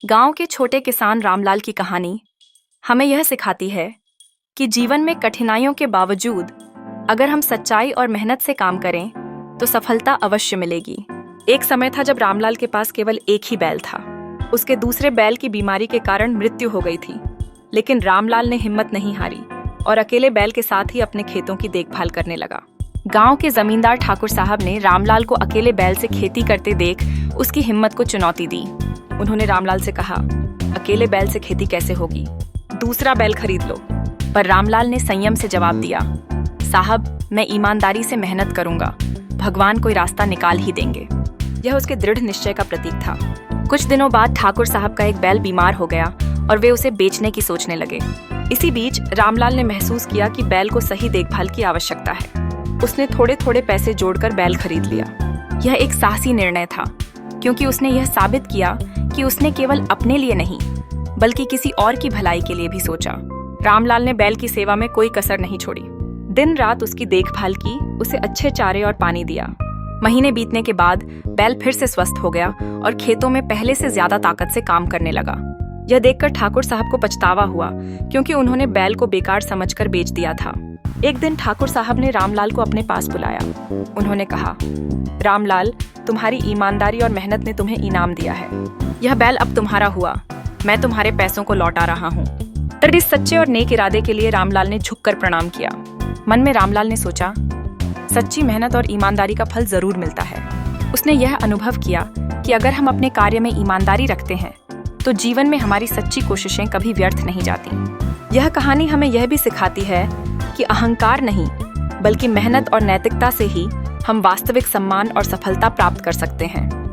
गांव के छोटे किसान रामलाल की कहानी हमें यह सिखाती है कि जीवन में कठिनाइयों के बावजूद अगर हम सच्चाई और मेहनत से काम करें तो सफलता अवश्य मिलेगी। एक समय था जब रामलाल के पास केवल एक ही बैल था। उसके दूसरे बैल की बीमारी के कारण मृत्यु हो गई थी, लेकिन रामलाल ने हिम्मत नहीं हारी और अकेले बैल के साथ ही अपने खेतों की देखभाल करने लगा। गांव के जमींदार ठाकुर साहब ने रामलाल को अकेले बैल से खेती करते देख उसकी हिम्मत को चुनौती दी। उन्होंने रामलाल से कहा, अकेले बैल से खेती कैसे होगी, दूसरा बैल खरीद लो। पर रामलाल ने संयम से जवाब दिया, साहब मैं ईमानदारी से मेहनत करूंगा, भगवान कोई रास्ता निकाल ही देंगे। यह उसके दृढ़ निश्चय का प्रतीक था। कुछ दिनों बाद ठाकुर साहब का एक बैल बीमार हो गया और वे उसे बेचने की सोचने लगे। इसी बीच रामलाल ने महसूस किया कि बैल को सही देखभाल की आवश्यकता है। उसने थोड़े थोड़े पैसे जोड़कर बैल खरीद लिया। यह एक साहसी निर्णय था, क्योंकि उसने यह साबित किया कि उसने केवल अपने लिए नहीं बल्कि किसी और की भलाई के लिए भी सोचा। रामलाल ने बैल की सेवा में कोई कसर नहीं छोड़ी। दिन रात उसकी देखभाल की, उसे अच्छे चारे और पानी दिया। महीने बीतने के बाद बैल फिर से स्वस्थ हो गया और खेतों में पहले से ज्यादा ताकत से काम करने लगा। यह देखकर ठाकुर साहब को पछतावा हुआ, क्योंकि उन्होंने बैल को बेकार समझकर बेच दिया था। एक दिन ठाकुर साहब ने रामलाल को अपने पास बुलाया। उन्होंने कहा, रामलाल, तुम्हारी ईमानदारी और मेहनत ने तुम्हें इनाम दिया है। यह बैल अब तुम्हारा हुआ, मैं तुम्हारे पैसों को लौटा रहा हूँ। पर इस सच्चे और नेक इरादे के लिए रामलाल ने झुककर प्रणाम किया। मन में रामलाल ने सोचा, सच्ची मेहनत और ईमानदारी का फल जरूर मिलता है। उसने यह अनुभव किया कि अगर हम अपने कार्य में ईमानदारी रखते हैं तो जीवन में हमारी सच्ची कोशिशें कभी व्यर्थ नहीं जाती। यह कहानी हमें यह भी सिखाती है कि अहंकार नहीं बल्कि मेहनत और नैतिकता से ही हम वास्तविक सम्मान और सफलता प्राप्त कर सकते हैं।